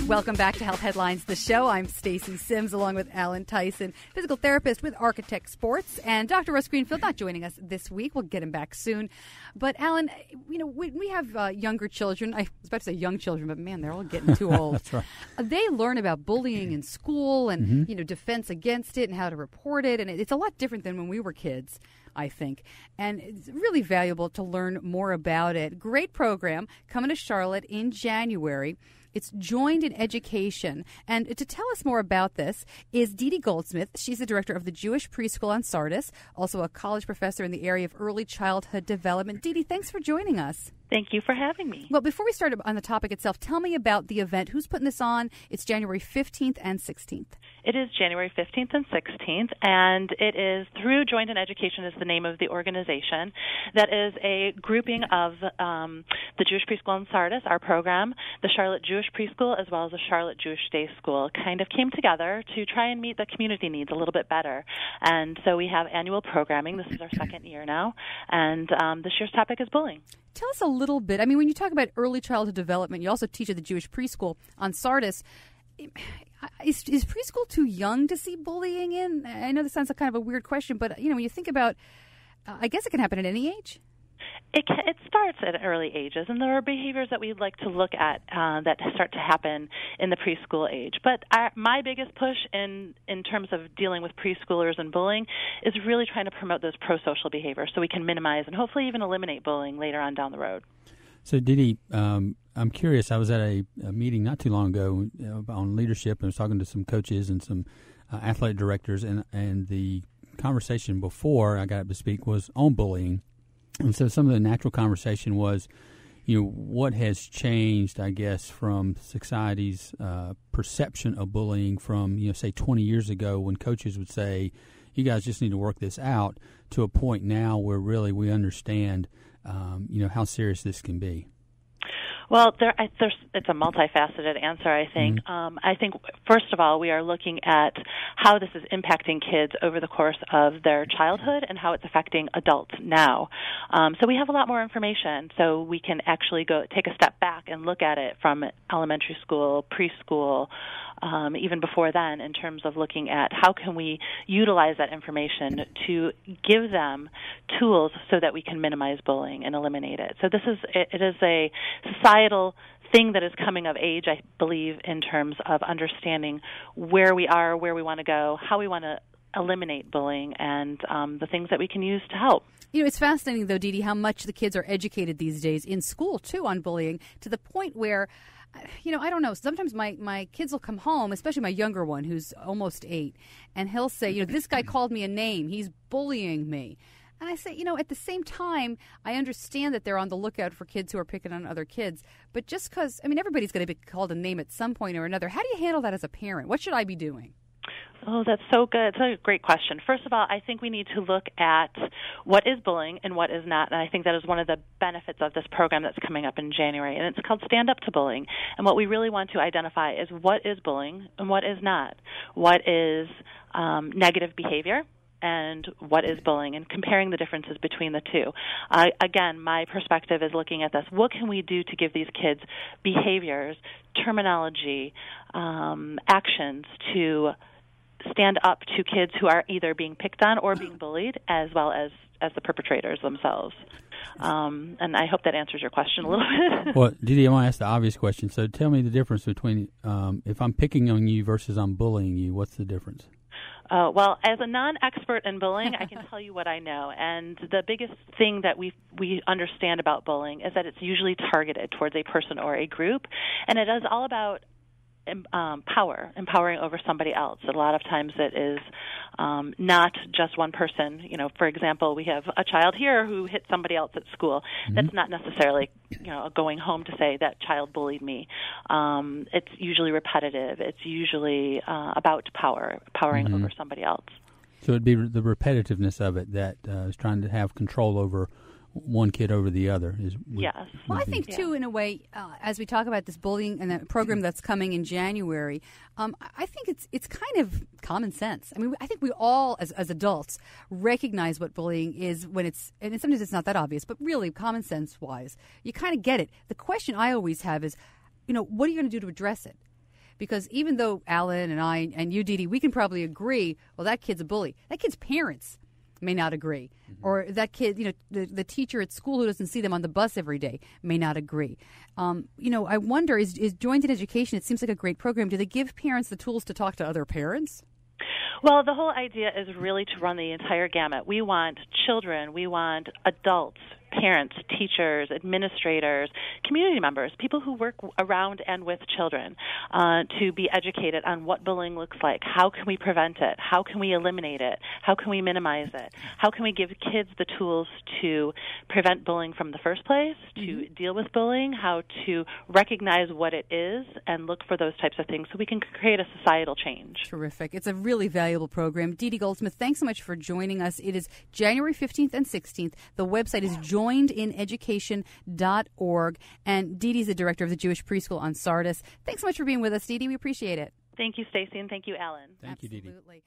Welcome back to Health Headlines, the show. I'm Stacey Sims, along with Alan Tyson, physical therapist with Architect Sports, and Dr. Russ Greenfield not joining us this week. We'll get him back soon. But Alan, we have younger children. I was about to say young children, but man, they're all getting too old. That's right. They learn about bullying in school and defense against it and how to report it, and it's a lot different than when we were kids, I think. And it's really valuable to learn more about it. Great program coming to Charlotte in January. It's Joined in Education. And to tell us more about this is Dedee Goldsmith. She's the director of the Jewish Preschoool on Sardis, also a college professor in the area of early childhood development. Dedee, thanks for joining us. Thank you for having me. Well, before we start on the topic itself, tell me about the event. Who's putting this on? It's January 15th and 16th. It is January 15th and 16th, and it is through Joined in Education is the name of the organization. That is a grouping of the Jewish Preschoool in Sardis, our program, the Charlotte Jewish Preschoool, as well as the Charlotte Jewish Day School, kind of came together to try and meet the community needs a little bit better. And so we have annual programming. This is our second year now, and this year's topic is bullying. Tell us a little bit. I mean, when you talk about early childhood development, you also teach at the Jewish Preschoool on Sardis. Is preschool too young to see bullying in? I know this sounds like kind of a weird question, but when you think about, I guess it can happen at any age. It starts at early ages, and there are behaviors that we'd like to look at that start to happen in the preschool age. But my biggest push in terms of dealing with preschoolers and bullying is really trying to promote those pro-social behaviors so we can minimize and hopefully even eliminate bullying later on down the road. So, Dedee, I'm curious. I was at a meeting not too long ago on leadership, and I was talking to some coaches and some athletic directors, and the conversation before I got up to speak was on bullying. And so some of the natural conversation was, what has changed, I guess, from society's perception of bullying from, say, 20 years ago when coaches would say, you guys just need to work this out, to a point now where really we understand, how serious this can be. Well, it's a multifaceted answer, I think. I think, first of all, we are looking at how this is impacting kids over the course of their childhood and how it's affecting adults now. So we have a lot more information, so we can actually take a step back and look at it from elementary school, preschool, even before then, in terms of looking at how can we utilize that information to give them tools so that we can minimize bullying and eliminate it. So it is a societal thing that is coming of age, I believe, in terms of understanding where we are, where we want to go, how we want to eliminate bullying, and the things that we can use to help. It's fascinating, though, Dedee, how much the kids are educated these days in school, too, on bullying, to the point where, I don't know, sometimes my kids will come home, especially my younger one who's almost 8, and he'll say, this guy called me a name. He's bullying me. And I say, at the same time, I understand that they're on the lookout for kids who are picking on other kids. But just because, everybody's going to be called a name at some point or another. How do you handle that as a parent? What should I be doing? Oh, that's so good. It's a great question. First of all, I think we need to look at what is bullying and what is not, and I think that is one of the benefits of this program that's coming up in January, and it's called Stand Up to Bullying. And what we really want to identify is what is bullying and what is not. What is negative behavior and what is bullying, and comparing the differences between the two. Again, my perspective is looking at this. What can we do to give these kids behaviors, terminology, actions to stand up to kids who are either being picked on or being bullied, as well as the perpetrators themselves. And I hope that answers your question a little bit. Well, Dedee, I want to ask the obvious question. So tell me the difference between if I'm picking on you versus I'm bullying you. What's the difference? Well, as a non-expert in bullying, I can tell you what I know. And the biggest thing that we understand about bullying is that it's usually targeted towards a person or a group. And it is all about empowering over somebody else. A lot of times it is not just one person. For example, we have a child here who hit somebody else at school. That's not necessarily, going home to say that child bullied me. It's usually repetitive. It's usually about powering over somebody else. So it'd be the repetitiveness of it that is trying to have control over one kid over the other. Yes. Well, I think, too, in a way, as we talk about this bullying and the program that's coming in January, I think it's kind of common sense. I think we all, as adults, recognize what bullying is and sometimes it's not that obvious, but really, common sense-wise, you kind of get it. The question I always have is, what are you going to do to address it? because even though Alan and I and you, Dedee, we can probably agree, well, that kid's a bully. That kid's parents may not agree. Or that kid, the teacher at school who doesn't see them on the bus every day may not agree. I wonder, is Joined in Education, it seems like a great program. Do they give parents the tools to talk to other parents? Well, the whole idea is really to run the entire gamut. We want children, we want adults, parents, teachers, administrators, community members, people who work around and with children, to be educated on what bullying looks like. How can we prevent it? How can we eliminate it? How can we minimize it? How can we give kids the tools to prevent bullying from the first place, to deal with bullying, how to recognize what it is, and look for those types of things so we can create a societal change. Terrific. It's a really valuable program. Dedee Goldsmith, thanks so much for joining us. It is January 15th and 16th. The website is joinedineducation.org. And Dedee's the director of the Jewish Preschoool on Sardis. Thanks so much for being with us, Dedee. We appreciate it. Thank you, Stacy, and thank you, Alan. Thank you, Dedee. Absolutely.